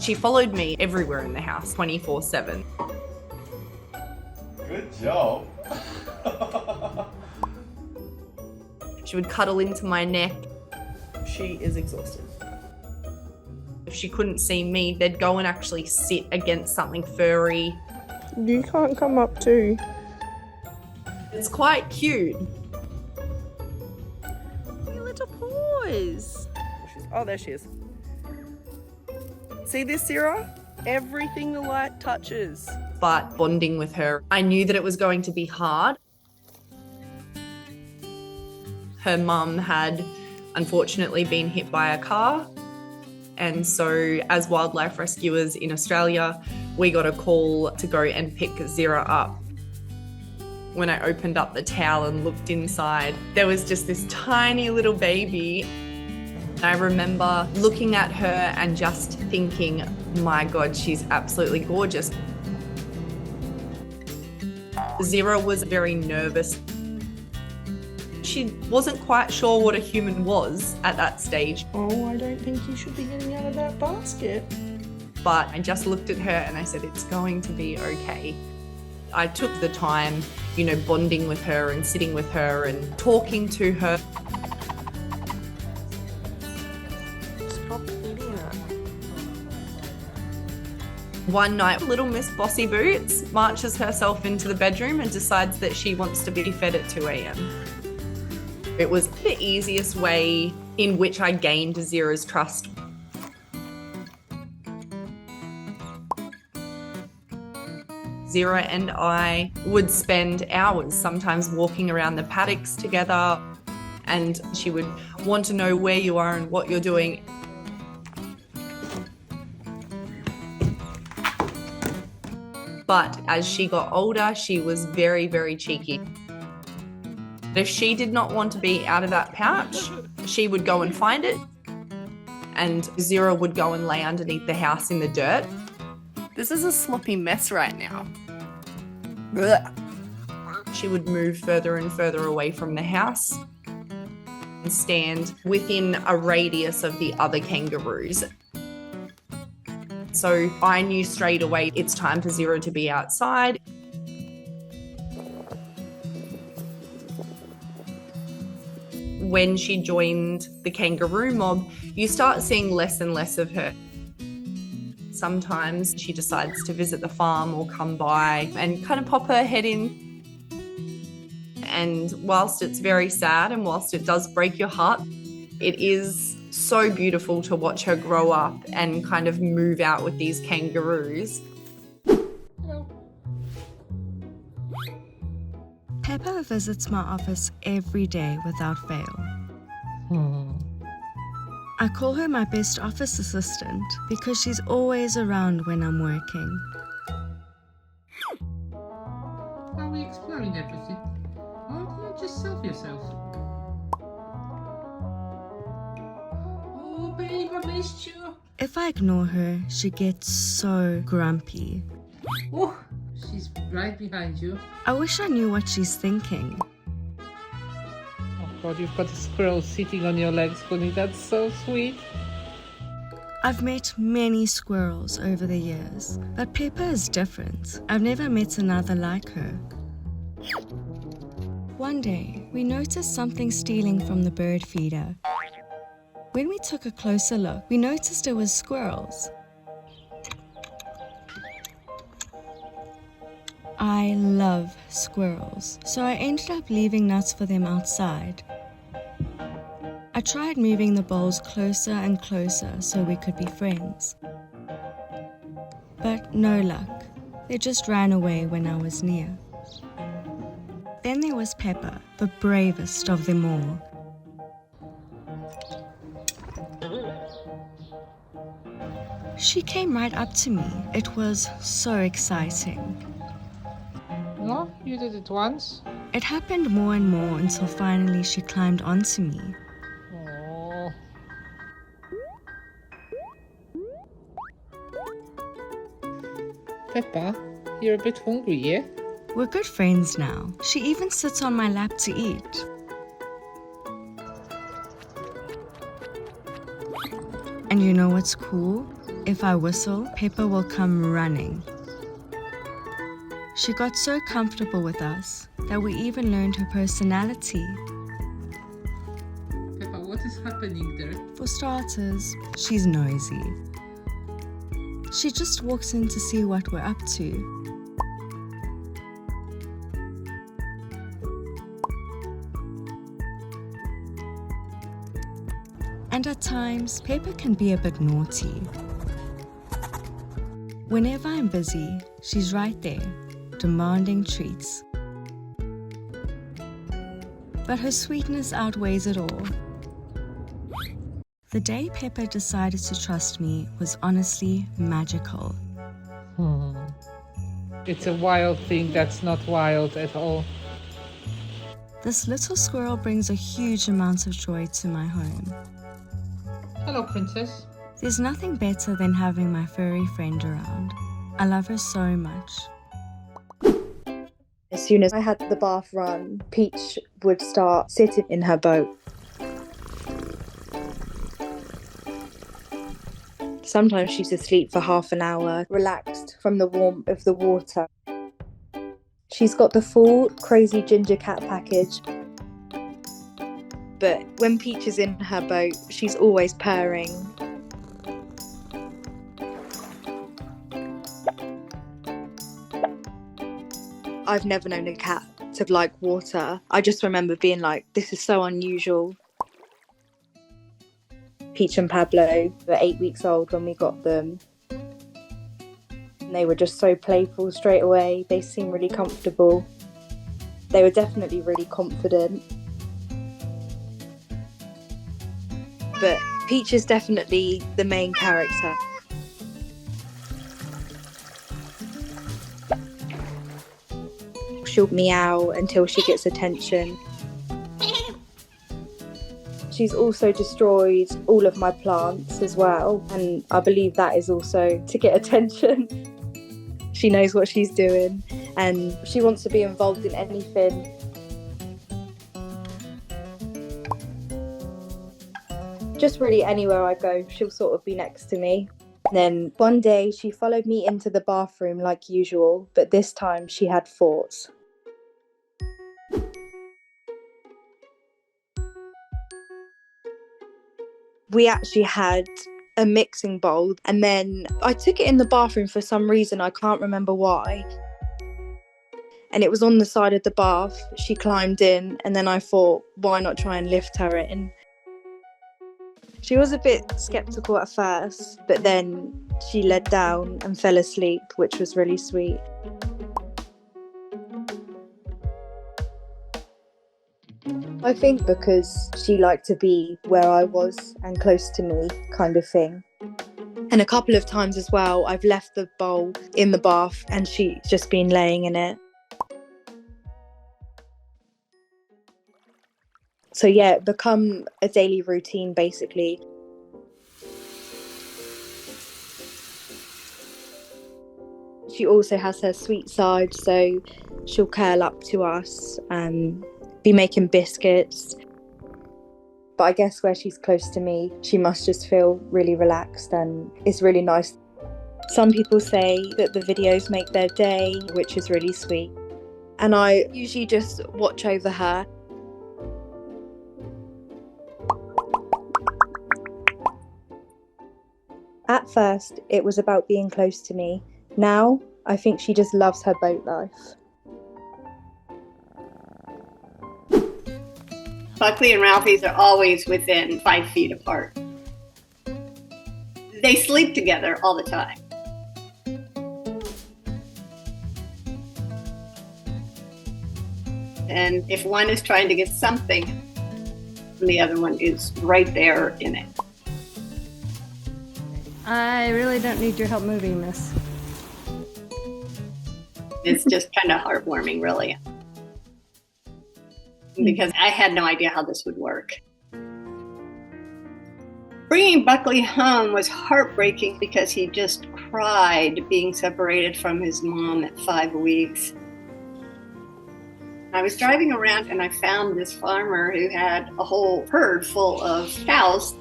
She followed me everywhere in the house, 24/7. Good job. She would cuddle into my neck. She is exhausted. If she couldn't see me, they'd go and actually sit against something furry. You can't come up too. It's quite cute. Your little paws. Oh, there she is. See this, Zira? Everything the light touches. But bonding with her, I knew that it was going to be hard. Her mum had unfortunately been hit by a car. And so as wildlife rescuers in Australia, we got a call to go and pick Zira up. When I opened up the towel and looked inside, there was just this tiny little baby. I remember looking at her and just thinking, my God, she's absolutely gorgeous. Zira was very nervous. She wasn't quite sure what a human was at that stage. Oh, I don't think you should be getting out of that basket. But I just looked at her and I said, it's going to be okay. I took the time, bonding with her and sitting with her and talking to her. Stop eating it. One night, little Miss Bossy Boots marches herself into the bedroom and decides that she wants to be fed at 2 a.m. It was the easiest way in which I gained Zira's trust. Zira and I would spend hours sometimes walking around the paddocks together, and she would want to know where you are and what you're doing. But as she got older, she was very, very cheeky. If she did not want to be out of that pouch, she would go and find it, and Zira would go and lay underneath the house in the dirt. This is a sloppy mess right now. She would move further and further away from the house and stand within a radius of the other kangaroos. So I knew straight away it's time for Zira to be outside. When she joined the kangaroo mob, you start seeing less and less of her. Sometimes she decides to visit the farm or come by and kind of pop her head in. And whilst it's very sad and whilst it does break your heart, it is so beautiful to watch her grow up and kind of move out with these kangaroos. Hello. Peppa visits my office every day without fail. I call her my best office assistant because she's always around when I'm working. Are we exploring everything? Why don't you just self yourself? Oh, babe, I missed you. If I ignore her, she gets so grumpy. Oh, she's right behind you. I wish I knew what she's thinking. Oh God, you've got a squirrel sitting on your legs, Connie. That's so sweet. I've met many squirrels over the years, but Peppa is different. I've never met another like her. One day, we noticed something stealing from the bird feeder. When we took a closer look, we noticed it was squirrels. I love squirrels, so I ended up leaving nuts for them outside. I tried moving the bowls closer and closer so we could be friends. But no luck. They just ran away when I was near. Then there was Peppa, the bravest of them all. She came right up to me. It was so exciting. No, you did it once. It happened more and more until finally she climbed onto me. Oh. Peppa, you're a bit hungry, yeah? We're good friends now. She even sits on my lap to eat. And you know what's cool? If I whistle, Peppa will come running. She got so comfortable with us that we even learned her personality. Peppa, what is happening there? For starters, she's nosy. She just walks in to see what we're up to. And at times, Peppa can be a bit naughty. Whenever I'm busy, she's right there, demanding treats. But her sweetness outweighs it all. The day Peppa decided to trust me was honestly magical. It's a wild thing that's not wild at all. This little squirrel brings a huge amount of joy to my home. Hello, princess. There's nothing better than having my furry friend around. I love her so much. As soon as I had the bath run, Peach would start sitting in her boat. Sometimes she's asleep for half an hour, relaxed from the warmth of the water. She's got the full crazy ginger cat package. But when Peach is in her boat, she's always purring. I've never known a cat to like water. I just remember being like, this is so unusual. Peach and Pablo were 8 weeks old when we got them. And they were just so playful straight away. They seemed really comfortable. They were definitely really confident. But Peach is definitely the main character. She'll meow until she gets attention. She's also destroyed all of my plants as well, and I believe that is also to get attention. She knows what she's doing and she wants to be involved in anything. Just really anywhere I go, she'll sort of be next to me. Then one day she followed me into the bathroom like usual, but this time she had thoughts. We actually had a mixing bowl, and then I took it in the bathroom for some reason, I can't remember why. And it was on the side of the bath. She climbed in, and then I thought, why not try and lift her in? She was a bit skeptical at first, but then she laid down and fell asleep, which was really sweet. I think because she liked to be where I was and close to me, kind of thing. And a couple of times as well, I've left the bowl in the bath and she's just been laying in it. So yeah, it become a daily routine basically. She also has her sweet side, so she'll curl up to us and be making biscuits. But I guess where she's close to me, she must just feel really relaxed, and it's really nice. Some people say that the videos make their day, which is really sweet. And I usually just watch over her. At first, it was about being close to me. Now, I think she just loves her boat life. Buckley and Ralphie's are always within 5 feet apart. They sleep together all the time. And if one is trying to get something, the other one is right there in it. I really don't need your help moving, miss. It's just kind of heartwarming, really. Because I had no idea how this would work. Bringing Buckley home was heartbreaking because he just cried being separated from his mom at 5 weeks. I was driving around and I found this farmer who had a whole herd full of cows.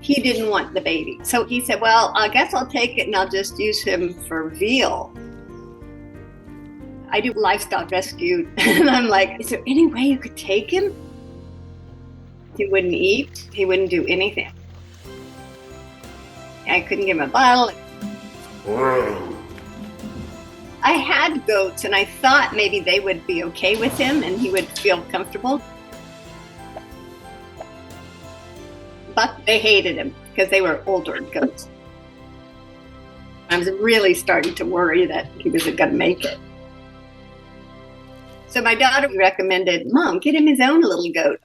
He didn't want the baby. So he said, well, I guess I'll take it and I'll just use him for veal. I do livestock rescue. And I'm like, is there any way you could take him? He wouldn't eat. He wouldn't do anything. I couldn't give him a bottle. I had goats and I thought maybe they would be okay with him and he would feel comfortable. But they hated him because they were older goats. I was really starting to worry that he wasn't going to make it. So my daughter recommended, Mom, get him his own little goat.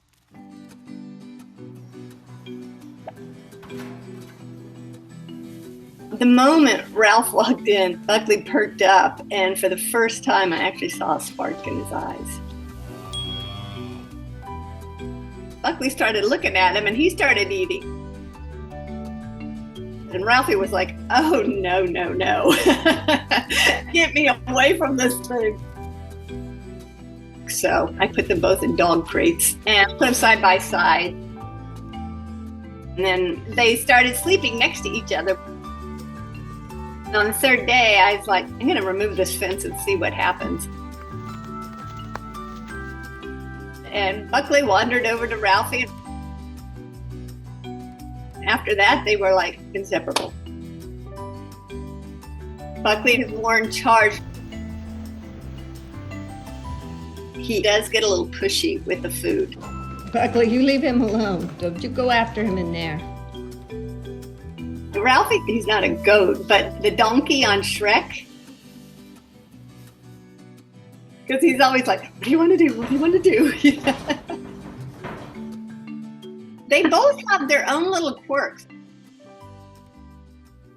The moment Ralph walked in, Buckley perked up, and for the first time, I actually saw a spark in his eyes. Buckley started looking at him, and he started eating. And Ralphie was like, oh, no, no, no. Get me away from this thing. So I put them both in dog crates and put them side by side. And then they started sleeping next to each other. And on the third day, I was like, I'm going to remove this fence and see what happens. And Buckley wandered over to Ralphie. After that, they were like inseparable. Buckley is more in charge. He does get a little pushy with the food. Buckley, you leave him alone. Don't you go after him in there. Ralphie, he's not a goat, but the donkey on Shrek, because he's always like, what do you want to do? What do you want to do? They both have their own little quirks.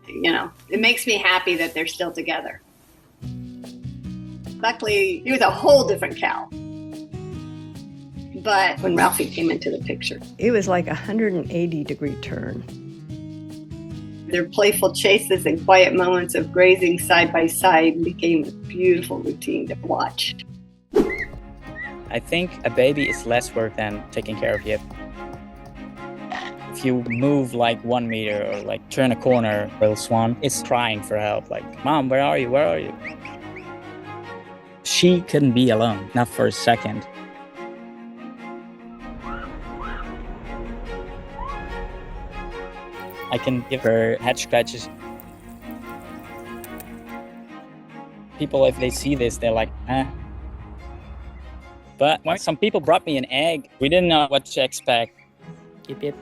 You know, it makes me happy that they're still together. Buckley, he was a whole different cow. But when Ralphie came into the picture, It was like a 180-degree turn. their playful chases and quiet moments of grazing side by side became a beautiful routine to watch. I think a baby is less work than taking care of you. If you move like 1 meter or like turn a corner, little swan is crying for help. Like, Mom, where are you? Where are you? She couldn't be alone, not for a second. I can give her head scratches. People, if they see this, they're like, eh. But when some people brought me an egg, we didn't know what to expect. Yip, yip.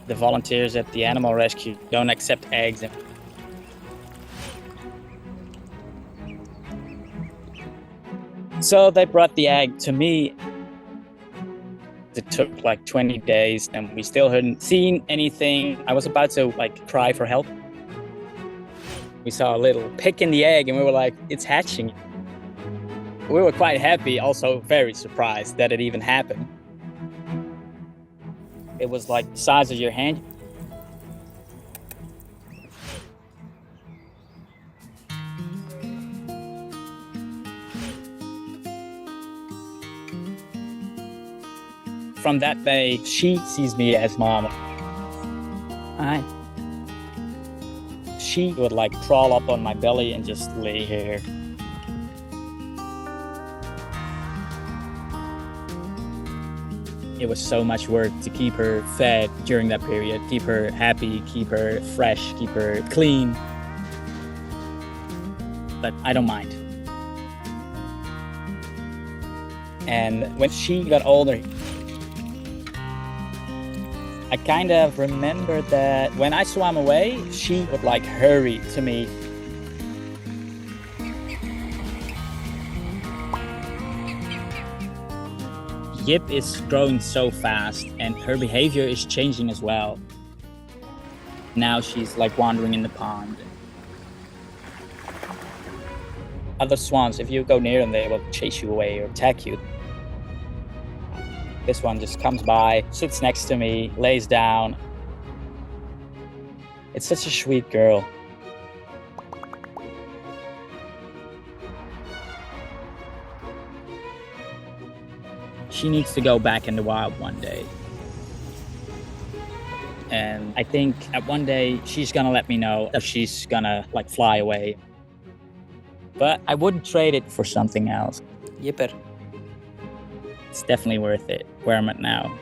The volunteers at the animal rescue don't accept eggs. So they brought the egg to me. It took like 20 days and we still hadn't seen anything. I was about to like cry for help. We saw a little pick in the egg and we were like, it's hatching. We were quite happy, also very surprised that it even happened. It was like the size of your hand. From that day, she sees me as Mom. Hi. She would like crawl up on my belly and just lay here. It was so much work to keep her fed during that period, keep her happy, keep her fresh, keep her clean. But I don't mind. And when she got older, I kind of remember that when I swam away, she would like hurry to me. Yip is growing so fast and her behavior is changing as well. Now she's like wandering in the pond. Other swans, if you go near them, they will chase you away or attack you. This one just comes by, sits next to me, lays down. It's such a sweet girl. She needs to go back in the wild one day. And I think at one day she's gonna let me know if she's gonna like fly away. But I wouldn't trade it for something else. Jipper. It's definitely worth it where I'm at now.